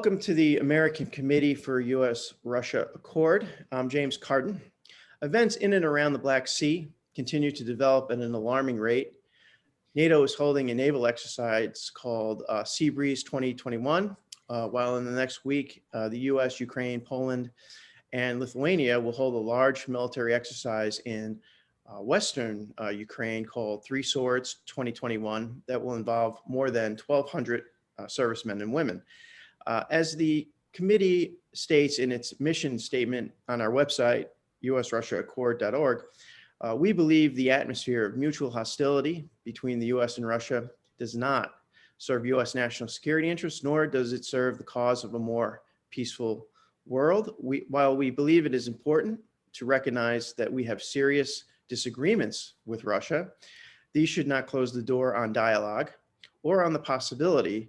Welcome to the American Committee for U.S.-Russia Accord. I'm James Carden. Events in and around the Black Sea continue to develop at an alarming rate. NATO is holding a naval exercise called Sea Breeze 2021, while in the next week, the U.S., Ukraine, Poland, and Lithuania will hold a large military exercise in Western Ukraine called Three Swords 2021 that will involve more than 1,200 servicemen and women. As the committee states in its mission statement on our website, usrussiaaccord.org, we believe the atmosphere of mutual hostility between the U.S. and Russia does not serve U.S. national security interests, nor does it serve the cause of a more peaceful world. While we believe it is important to recognize that we have serious disagreements with Russia, these should not close the door on dialogue or on the possibility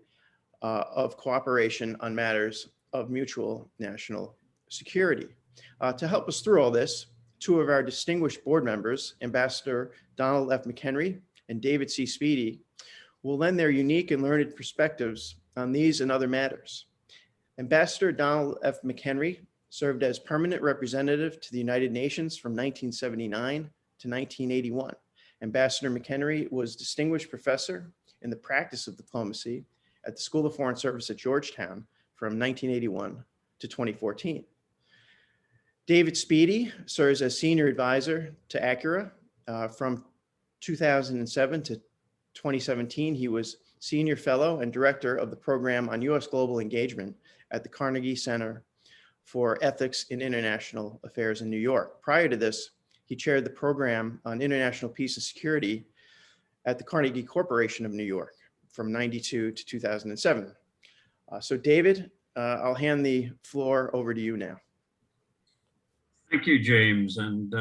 of cooperation on matters of mutual national security. To help us through all this, two of our distinguished board members, Ambassador Donald F. McHenry and David C. Speedie, will lend their unique and learned perspectives on these and other matters. Ambassador Donald F. McHenry served as permanent representative to the United Nations from 1979 to 1981. Ambassador McHenry was distinguished professor in the practice of diplomacy at the School of Foreign Service at Georgetown from 1981 to 2014. David Speedie serves as senior advisor to ACURA. From 2007 to 2017, he was senior fellow and director of the program on U.S. global engagement at the Carnegie Center for Ethics in International Affairs in New York. Prior to this, he chaired the program on international peace and security at the Carnegie Corporation of New York from 92 to 2007. So David, I'll hand the floor over to you now. Thank you, James. And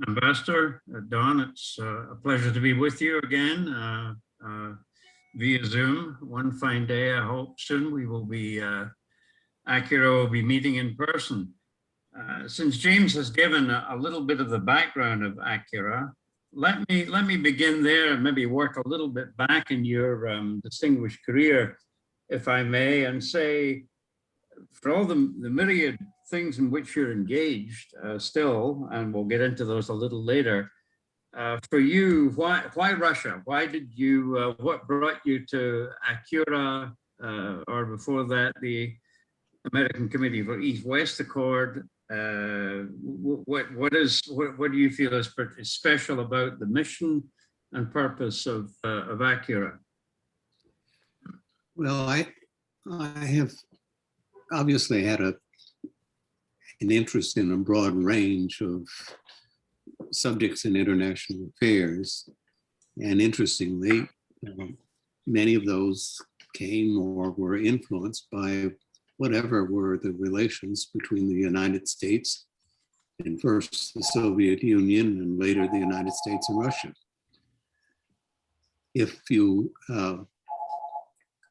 Ambassador Don, it's a pleasure to be with you again via Zoom. One fine day, I hope soon we will be, ACURA will be meeting in person. Since James has given a little bit of the background of ACURA, let me begin there and maybe work a little bit back in your distinguished career, if I may, and say, for all the myriad things in which you're engaged still, and we'll get into those a little later, for you, why Russia? Why did you, what brought you to ACURA, or before that, the American Committee for East-West Accord? What do you feel is special about the mission and purpose of ACURA? Well, I have obviously had an interest in a broad range of subjects in international affairs, and interestingly, many of those came or were influenced by whatever were the relations between the United States and first the Soviet Union and later the United States and Russia. If you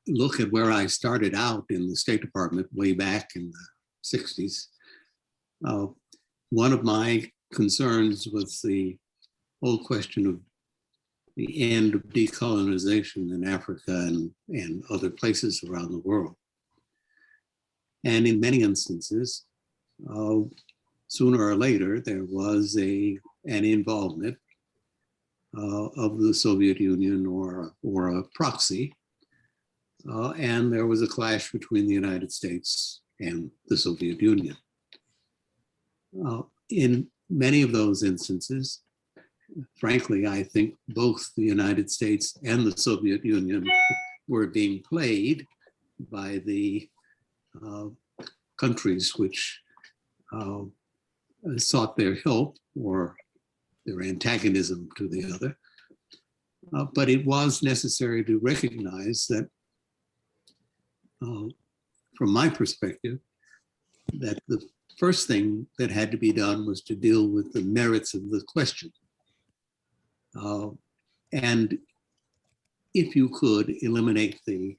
look at where I started out in the State Department way back in the 60s, one of my concerns was the whole question of the end of decolonization in Africa and other places around the world. And in many instances, sooner or later, there was an involvement of the Soviet Union or a proxy, and there was a clash between the United States and the Soviet Union. In many of those instances, frankly, I think both the United States and the Soviet Union were being played by the countries which sought their help or their antagonism to the other. But it was necessary to recognize that, from my perspective, that the first thing that had to be done was to deal with the merits of the question. And if you could eliminate the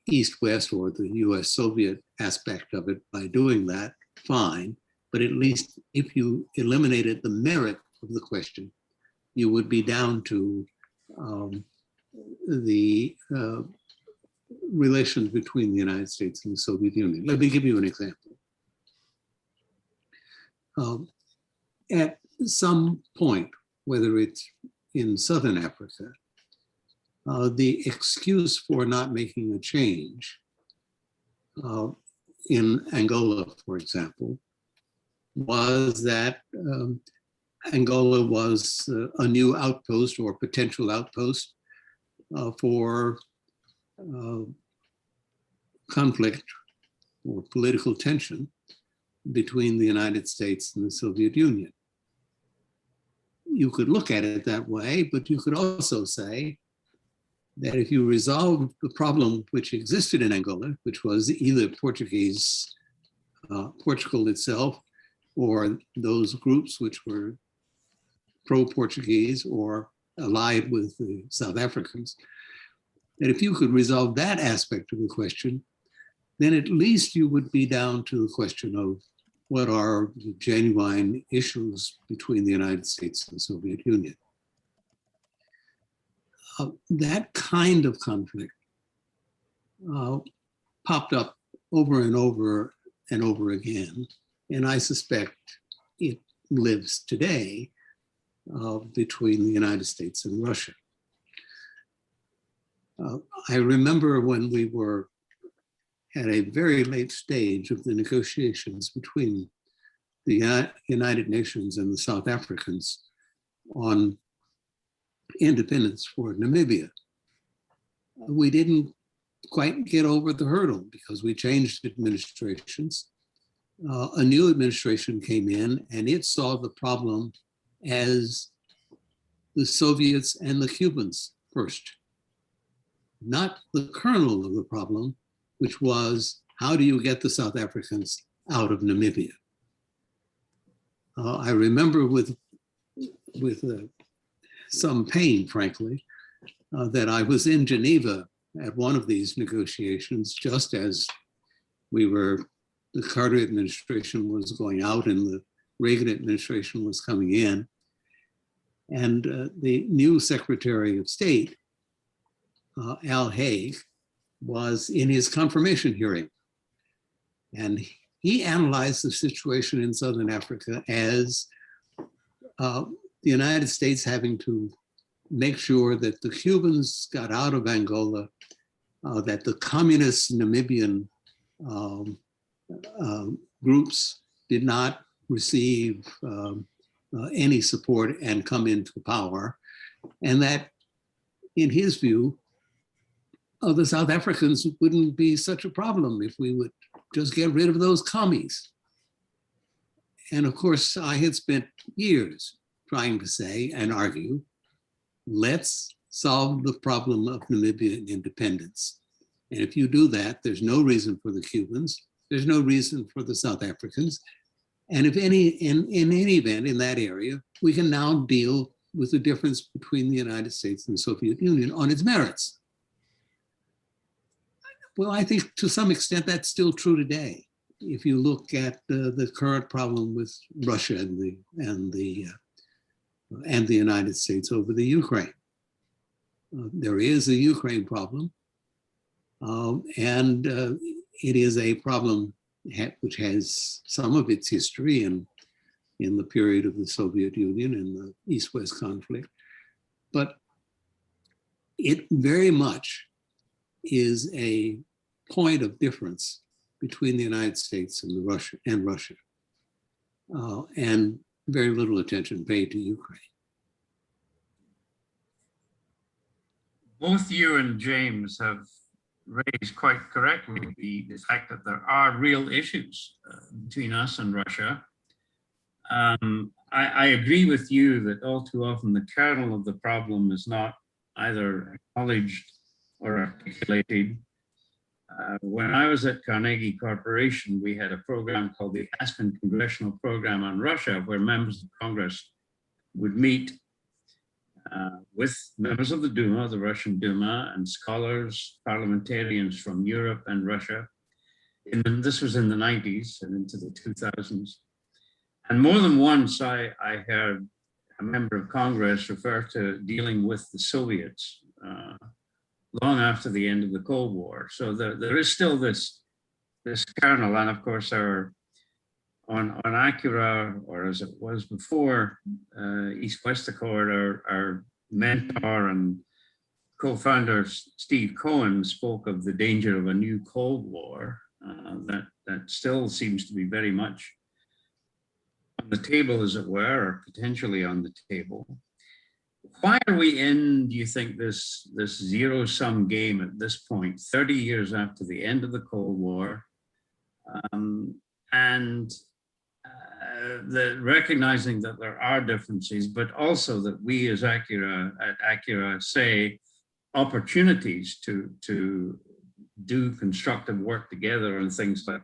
East-West or the US-Soviet aspect of it by doing that, fine. But at least if you eliminated the merit of the question, you would be down to the relations between the United States and the Soviet Union. Let me give you an example. At some point, whether it's in Southern Africa, the excuse for not making a change in Angola, for example, was that Angola was a new outpost or potential outpost for conflict or political tension between the United States and the Soviet Union. You could look at it that way, but you could also say that if you resolve the problem which existed in Angola, which was either Portuguese, Portugal itself, or those groups which were pro-Portuguese or allied with the South Africans, that if you could resolve that aspect of the question, then at least you would be down to the question of what are the genuine issues between the United States and the Soviet Union. That kind of conflict popped up over and over and over again, and I suspect it lives today between the United States and Russia. I remember when we were at a very late stage of the negotiations between the United Nations and the South Africans on independence for Namibia. We didn't quite get over the hurdle because we changed administrations. A new administration came in and it saw the problem as the Soviets and the Cubans first, not the kernel of the problem, which was how do you get the South Africans out of Namibia? I remember with some pain, frankly, that I was in Geneva at one of these negotiations, just as the Carter administration was going out and the Reagan administration was coming in. And the new Secretary of State, Al Haig, was in his confirmation hearing. And he analyzed the situation in Southern Africa as the United States having to make sure that the Cubans got out of Angola, that the communist Namibian groups did not receive any support and come into power, and that, in his view, the South Africans wouldn't be such a problem if we would just get rid of those commies. And of course, I had spent years trying to say and argue, let's solve the problem of Namibian independence. And if you do that, there's no reason for the Cubans, there's no reason for the South Africans. And if in any event in that area, we can now deal with the difference between the United States and the Soviet Union on its merits. Well, I think to some extent that's still true today. If you look at the current problem with Russia and the United States over the Ukraine, there is a Ukraine problem, and it is a problem which has some of its history in the period of the Soviet Union and the East-West conflict, but it very much is a point of difference between the United States and Russia, and very little attention paid to Ukraine. Both you and James have raised quite correctly the fact that there are real issues between us and Russia. I agree with you that all too often the kernel of the problem is not either acknowledged or articulated. When I was at Carnegie Corporation, we had a program called the Aspen Congressional Program on Russia, where members of Congress would meet with members of the Duma, the Russian Duma, and scholars, parliamentarians from Europe and Russia. This was in the 90s and into the 2000s. And more than once, I heard a member of Congress refer to dealing with the Soviets long after the end of the Cold War. So there is still this kernel, and of course on ACURA, or as it was before, East-West Accord, our mentor and co-founder Steve Cohen spoke of the danger of a new Cold War. That still seems to be very much on the table, as it were, or potentially on the table. Why are we in, do you think, this zero-sum game at this point, 30 years after the end of the Cold War, and recognizing that there are differences, but also that we as ACURA say opportunities to do constructive work together on things like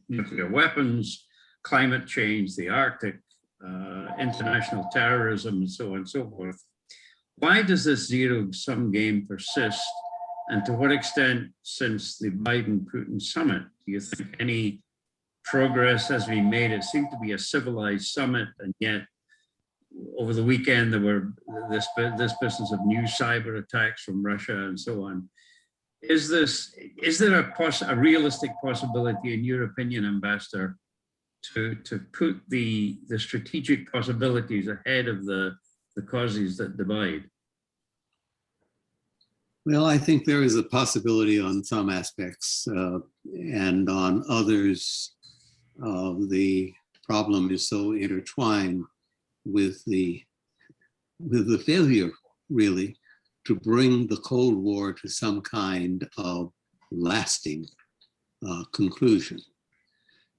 nuclear weapons, climate change, the Arctic, international terrorism, and so on and so forth. Why does this zero-sum game persist? And to what extent, since the Biden-Putin summit, do you think any progress has been made? It seemed to be a civilized summit, and yet over the weekend there were this business of new cyber attacks from Russia and so on. Is there a realistic possibility, in your opinion, Ambassador, to put the strategic possibilities ahead of the causes that divide? Well, I think there is a possibility on some aspects, and on others, the problem is so intertwined with the failure, really, to bring the Cold War to some kind of lasting conclusion.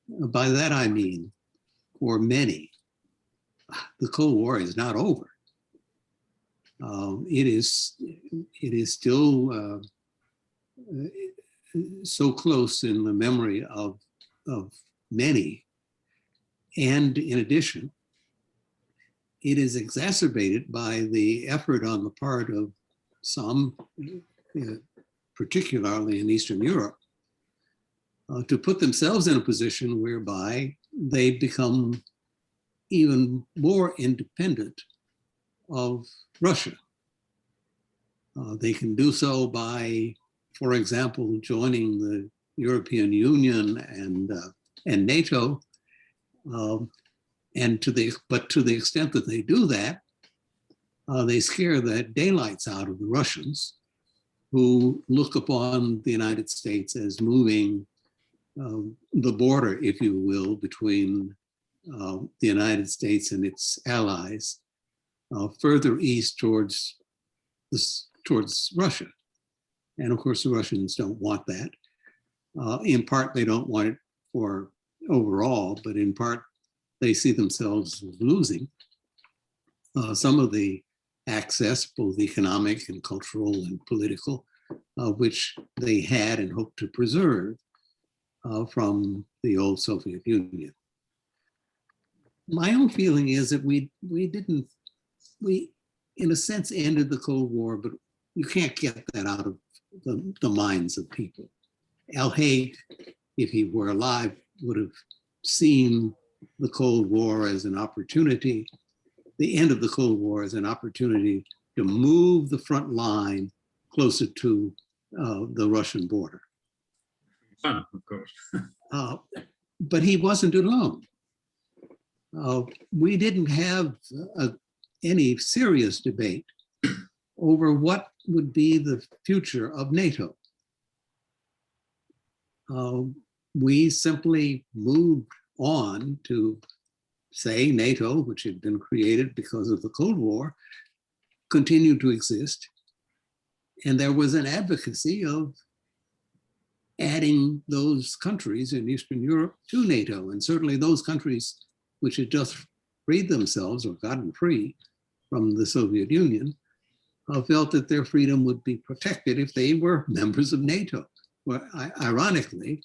By that I mean, for many, the Cold War is not over. It is still so close in the memory of many, and in addition, it is exacerbated by the effort on the part of some, particularly in Eastern Europe, to put themselves in a position whereby they become even more independent of Russia. They can do so by, for example, joining the European Union and NATO, but to the extent that they do that, they scare the daylights out of the Russians, who look upon the United States as moving the border, if you will, between the United States and its allies further east towards Russia. And of course, the Russians don't want that. In part, they don't want it for overall, but in part, they see themselves losing some of the access, both economic and cultural and political, which they had and hoped to preserve from the old Soviet Union. My own feeling is that we in a sense ended the Cold War, but you can't get that out of the minds of people. Al Haig, if he were alive, would have seen the Cold War as an opportunity, the end of the Cold War as an opportunity to move the front line closer to the Russian border. Of course. But he wasn't alone. We didn't have any serious debate over what would be the future of NATO. We simply moved on to say NATO, which had been created because of the Cold War, continued to exist. And there was an advocacy of adding those countries in Eastern Europe to NATO. And certainly those countries which had just freed themselves or gotten free from the Soviet Union felt that their freedom would be protected if they were members of NATO. Well, ironically,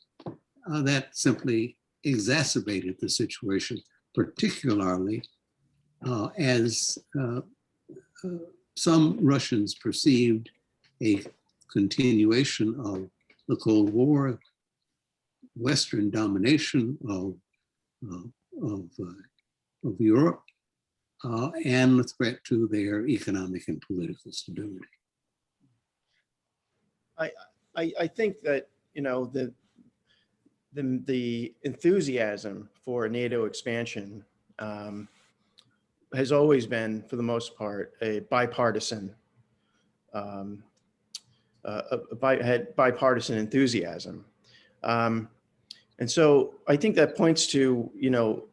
that simply exacerbated the situation, particularly as some Russians perceived a continuation of the Cold War, Western domination of Europe, and a threat to their economic and political stability. I think that, the enthusiasm for NATO expansion has always been, for the most part, a bipartisan, had bipartisan enthusiasm. And so I think that points to,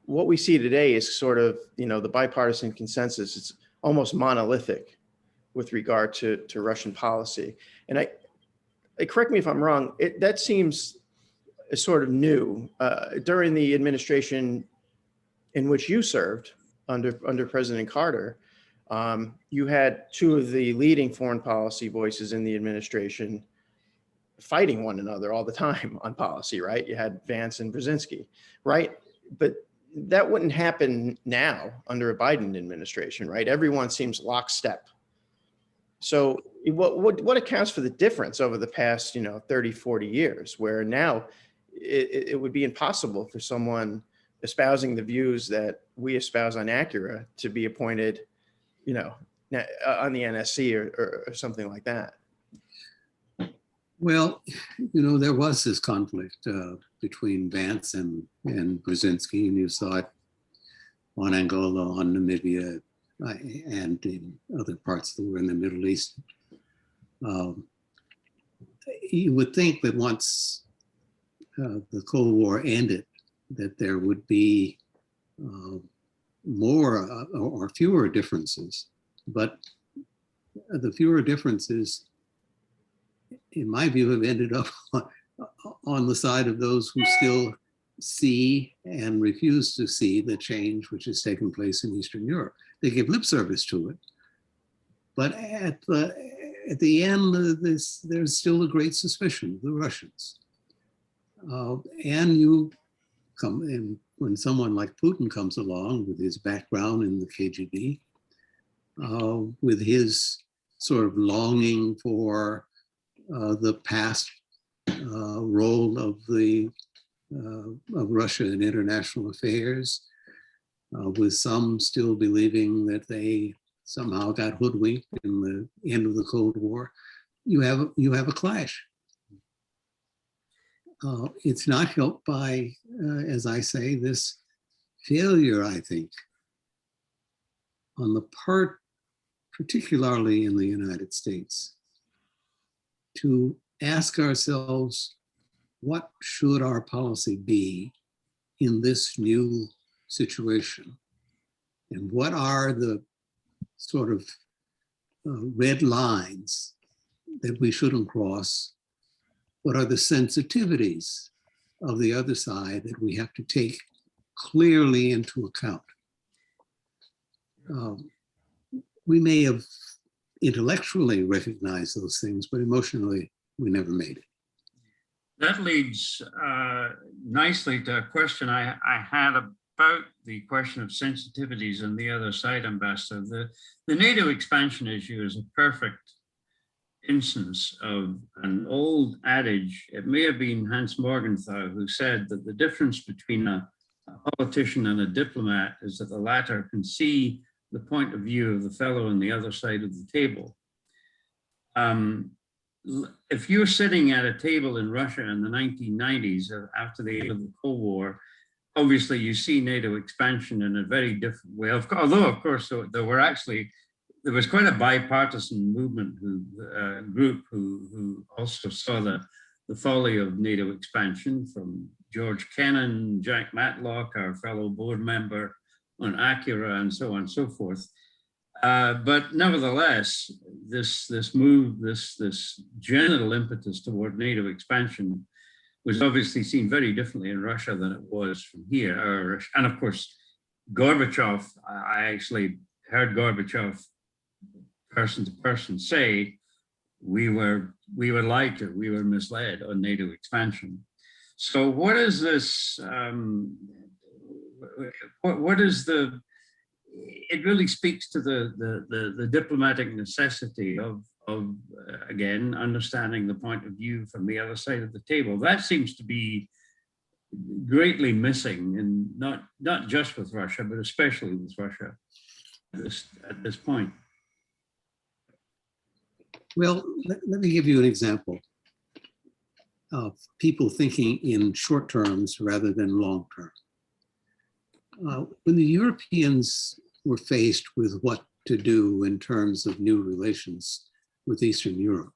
what we see today is sort of, the bipartisan consensus. It's almost monolithic with regard to Russian policy. And correct me if I'm wrong, that seems sort of new. During the administration in which you served under President Carter, you had two of the leading foreign policy voices in the administration fighting one another all the time on policy, right? You had Vance and Brzezinski, right? But that wouldn't happen now under a Biden administration, right? Everyone seems lockstep. So what accounts for the difference over the past, 30, 40 years, where now it would be impossible for someone espousing the views that we espouse on ACURA to be appointed, on the NSC or something like that? Well, there was this conflict between Vance and Brzezinski, and you saw it on Angola, on Namibia, and in other parts that were in the Middle East. You would think that once the Cold War ended, that there would be more or fewer differences, but the fewer differences, in my view, have ended up on the side of those who still see and refuse to see the change which has taken place in Eastern Europe. They give lip service to it, but at the end of this, there's still a great suspicion of the Russians. And you come in when someone like Putin comes along with his background in the KGB, with his sort of longing for the past role of Russia in international affairs, with some still believing that they somehow got hoodwinked in the end of the Cold War. You have a clash. It's not helped by, as I say, this failure, I think, on the part, particularly in the United States, to ask ourselves, what should our policy be in this new situation? And what are the sort of red lines that we shouldn't cross? What are the sensitivities of the other side that we have to take clearly into account? We may have intellectually recognized those things, but emotionally, we never made it. That leads nicely to a question I had about the question of sensitivities on the other side, Ambassador. The NATO expansion issue is a perfect instance of an old adage. It may have been Hans Morgenthau who said that the difference between a politician and a diplomat is that the latter can see the point of view of the fellow on the other side of the table. If you're sitting at a table in Russia in the 1990s, after the end of the Cold War, obviously you see NATO expansion in a very different way. Although, of course, there was quite a bipartisan movement group who also saw the folly of NATO expansion, from George Kennan, Jack Matlock, our fellow board member on ACURA, and so on and so forth. But nevertheless, this general impetus toward NATO expansion was obviously seen very differently in Russia than it was from here. And of course, Gorbachev, I actually heard Gorbachev person to person say, we were lied to, we were misled on NATO expansion. So what is this, what is it really speaks to the diplomatic necessity of again, understanding the point of view from the other side of the table. That seems to be greatly missing, and not just with Russia, but especially with Russia at this point. Well, let me give you an example. people thinking in short terms rather than long term. When the Europeans were faced with what to do in terms of new relations with Eastern Europe,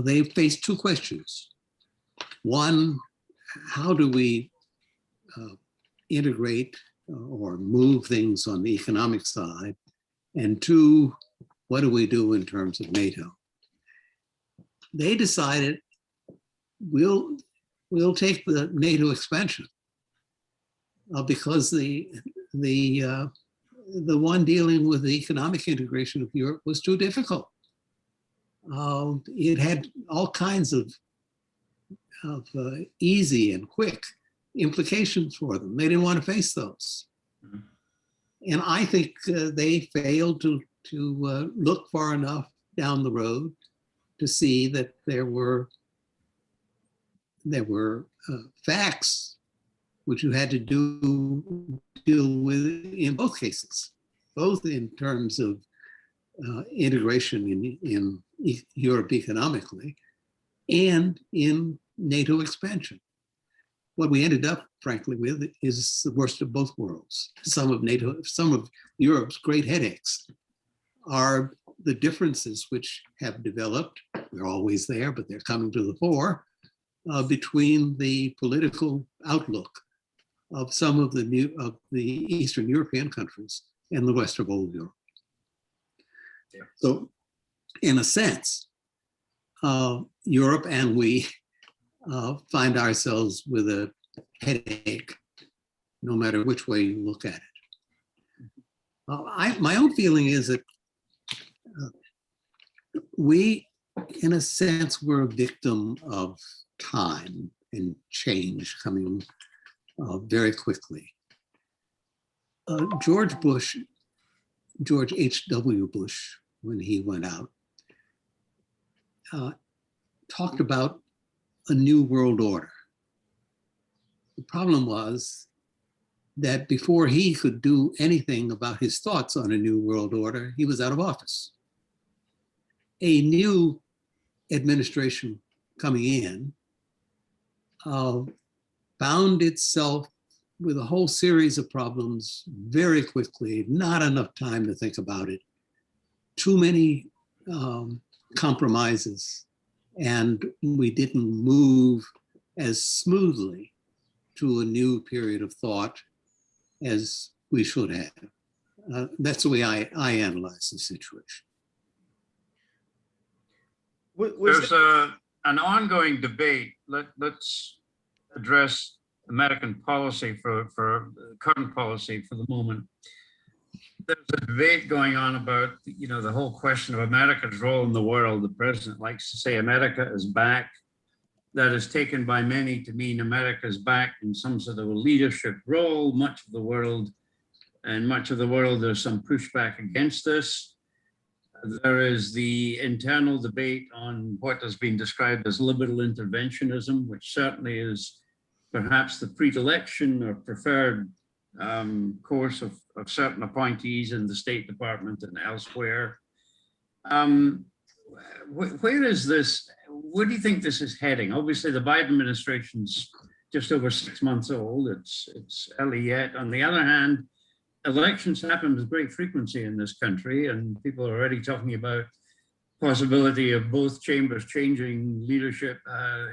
they faced two questions. One, how do we integrate or move things on the economic side? And two, what do we do in terms of NATO? They decided we'll take the NATO expansion because the one dealing with the economic integration of Europe was too difficult. It had all kinds of easy and quick implications for them. They didn't want to face those. Mm-hmm. And I think they failed to look far enough down the road to see that there were facts which you had to deal with in both cases, both in terms of integration in Europe economically and in NATO expansion. What we ended up, frankly, with is the worst of both worlds. Some of Europe's great headaches are the differences which have developed. They're always there, but they're coming to the fore between the political outlook of some of the Eastern European countries and the rest of old Europe. Yeah. So, in a sense, Europe and we find ourselves with a headache, no matter which way you look at it. My own feeling is that we, in a sense, were a victim of time and change coming very quickly. George H.W. Bush, when he went out, talked about a new world order. The problem was that before he could do anything about his thoughts on a new world order, he was out of office. A new administration coming in found itself with a whole series of problems very quickly, not enough time to think about it, too many compromises, and we didn't move as smoothly to a new period of thought as we should have. That's the way I analyze the situation. There's an ongoing debate. Let's address American policy for current policy for the moment. There's a debate going on about, the whole question of America's role in the world. The president likes to say America is back. That is taken by many to mean America is back in some sort of a leadership role. Much of the world, there's some pushback against this. There is the internal debate on what has been described as liberal interventionism, which certainly is perhaps the predilection or preferred course of certain appointees in the State Department and elsewhere. Where is this? Where do you think this is heading? Obviously, the Biden administration's just over 6 months old. It's early yet. On the other hand, elections happen with great frequency in this country, and people are already talking about possibility of both chambers changing leadership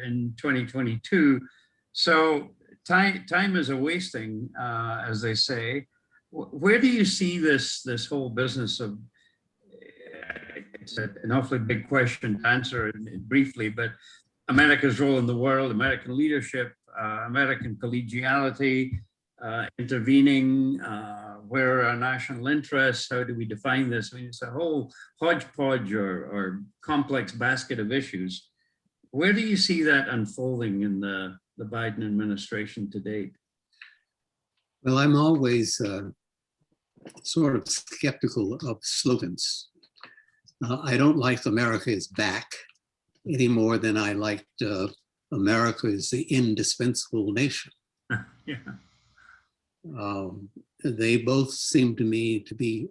in 2022. So time is a wasting, as they say. Where do you see this whole business of? It's an awfully big question to answer briefly, but America's role in the world, American leadership, American collegiality, intervening, where are our national interests? How do we define this? I mean, it's a whole hodgepodge or complex basket of issues. Where do you see that unfolding in the Biden administration to date? Well, I'm always sort of skeptical of slogans. I don't like America is back any more than I liked America is the indispensable nation. Yeah. They both seem to me to be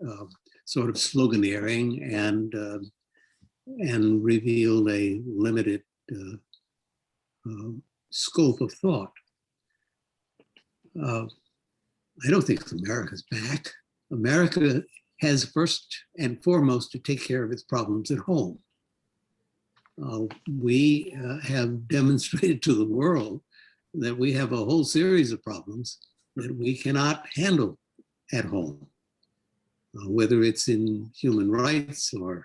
sort of sloganeering and reveal a limited scope of thought. I don't think America's back. America has first and foremost to take care of its problems at home. We have demonstrated to the world that we have a whole series of problems that we cannot handle at home, whether it's in human rights or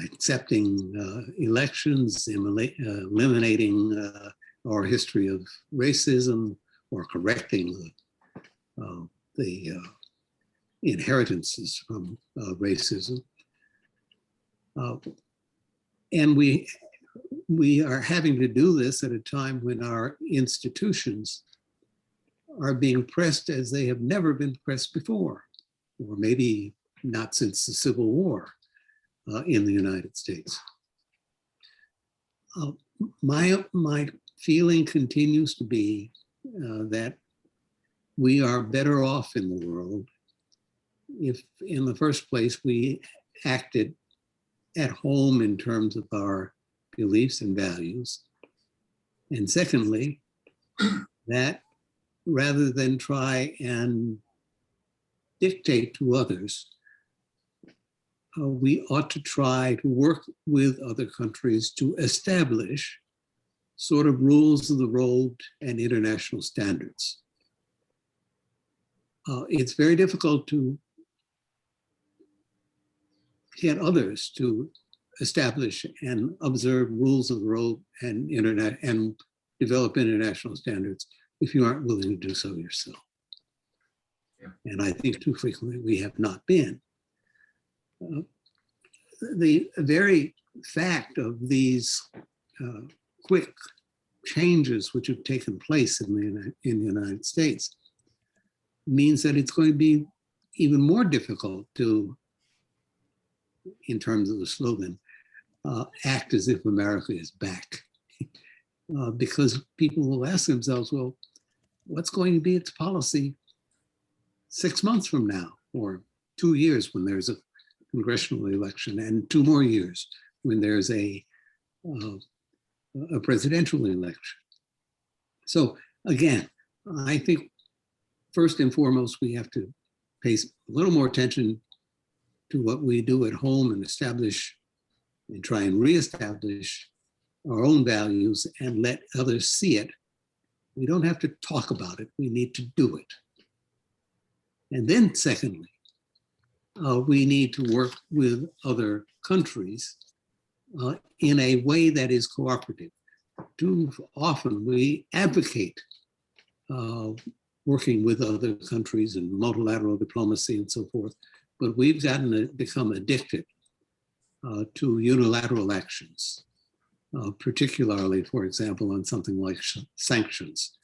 accepting elections, eliminating our history of racism, or correcting the inheritances from racism. And we are having to do this at a time when our institutions are being pressed as they have never been pressed before, or maybe not since the Civil War in the United States. My feeling continues to be that we are better off in the world if, in the first place, we acted at home in terms of our beliefs and values. And secondly, that rather than try and dictate to others, we ought to try to work with other countries to establish sort of rules of the road and international standards. It's very difficult to get others to establish and observe rules of the road and develop international standards if you aren't willing to do so yourself. Yeah. And I think too frequently we have not been. The very fact of these quick changes which have taken place in the United States means that it's going to be even more difficult to, in terms of the slogan, act as if America is back. Because people will ask themselves, well, what's going to be its policy 6 months from now, or 2 years when there's a congressional election, and 2 more years when there's a presidential election. So again, I think first and foremost, we have to pay a little more attention to what we do at home and establish and try and reestablish our own values and let others see it. We don't have to talk about it, we need to do it. And then secondly, we need to work with other countries in a way that is cooperative. Too often we advocate working with other countries and multilateral diplomacy and so forth, but we've become addicted to unilateral actions, particularly, for example, on something like sanctions,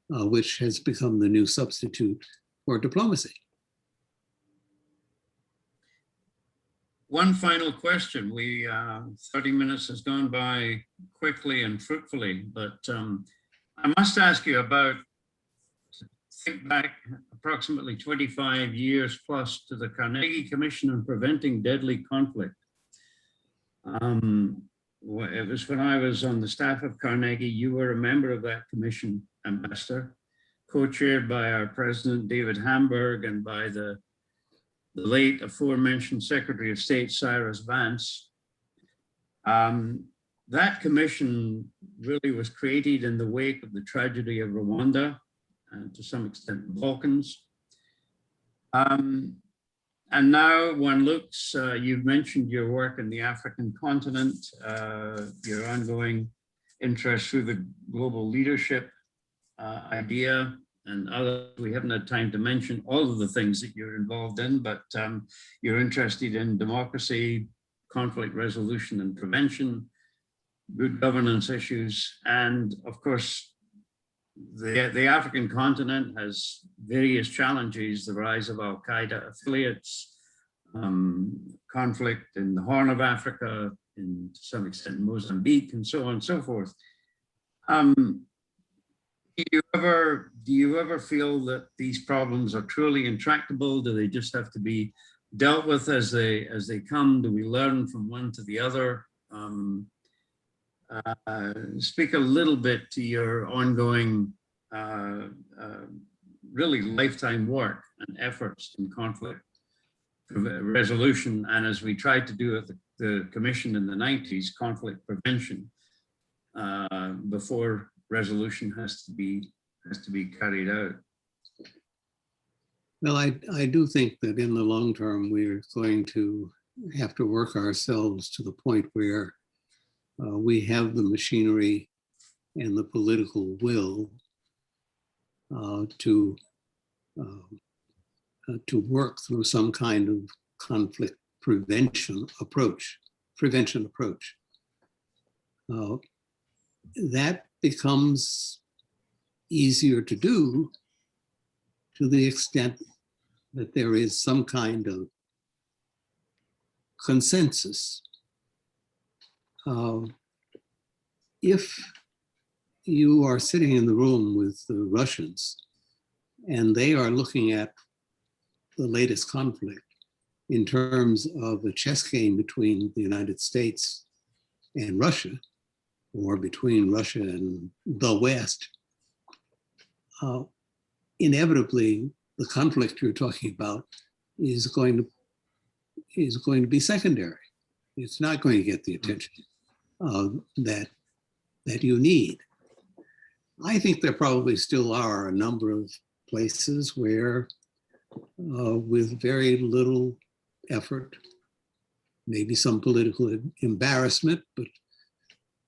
which has become the new substitute for diplomacy. One final question. 30 minutes has gone by quickly and fruitfully, but I must ask you about, think back approximately 25 years plus to the Carnegie Commission on Preventing Deadly Conflict. It was when I was on the staff of Carnegie. You were a member of that commission, Ambassador, co-chaired by our president, David Hamburg, and by the late aforementioned Secretary of State, Cyrus Vance. That commission really was created in the wake of the tragedy of Rwanda, and to some extent the Balkans. And now one looks, you've mentioned your work in the African continent, your ongoing interest through the global leadership idea, and others. We haven't had time to mention all of the things that you're involved in, but you're interested in democracy, conflict resolution and prevention, good governance issues, and of course, the African continent has various challenges: the rise of Al-Qaeda affiliates, conflict in the Horn of Africa, in to some extent Mozambique, and so on and so forth. Do you ever feel that these problems are truly intractable? Do they just have to be dealt with as they come? Do we learn from one to the other? speak a little bit to your ongoing, really lifetime work and efforts in conflict resolution, and as we tried to do at the Commission in the 90s, conflict prevention before resolution has to be carried out. Well, I do think that in the long term, we're going to have to work ourselves to the point where we have the machinery and the political will to work through some kind of conflict prevention approach. That becomes easier to do to the extent that there is some kind of consensus. If you are sitting in the room with the Russians and they are looking at the latest conflict in terms of a chess game between the United States and Russia, or between Russia and the West, inevitably the conflict you're talking about is going to be secondary. It's not going to get the attention that you need. I think there probably still are a number of places where with very little effort, maybe some political embarrassment,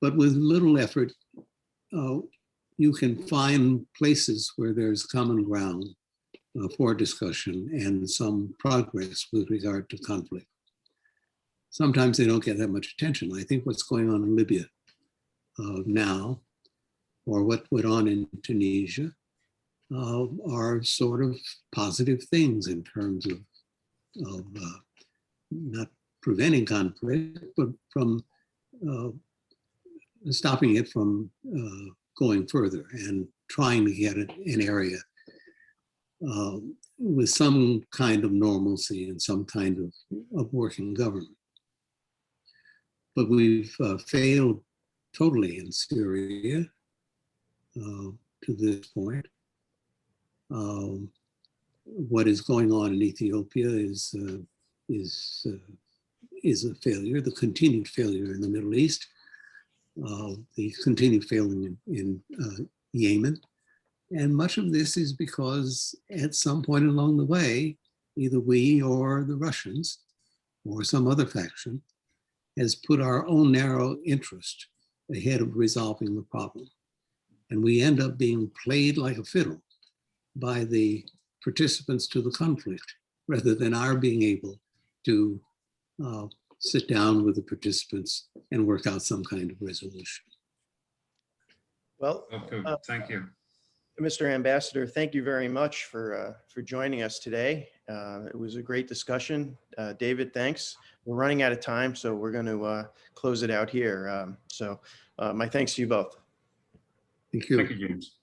but with little effort, you can find places where there's common ground for discussion and some progress with regard to conflict. Sometimes they don't get that much attention. I think what's going on in Libya now, or what went on in Tunisia, are sort of positive things in terms of not preventing conflict, but from stopping it from going further and trying to get an area with some kind of normalcy and some kind of working government. But we've failed totally in Syria to this point. What is going on in Ethiopia is a failure, the continued failure in the Middle East, the continued failure in Yemen. And much of this is because at some point along the way, either we or the Russians or some other faction has put our own narrow interest ahead of resolving the problem. And we end up being played like a fiddle by the participants to the conflict, rather than our being able to sit down with the participants and work out some kind of resolution. Well, Okay, thank you. Mr. Ambassador, thank you very much for joining us today. It was a great discussion. David, thanks. We're running out of time, so we're going to close it out here. So my thanks to you both. Thank you. Thank you, James.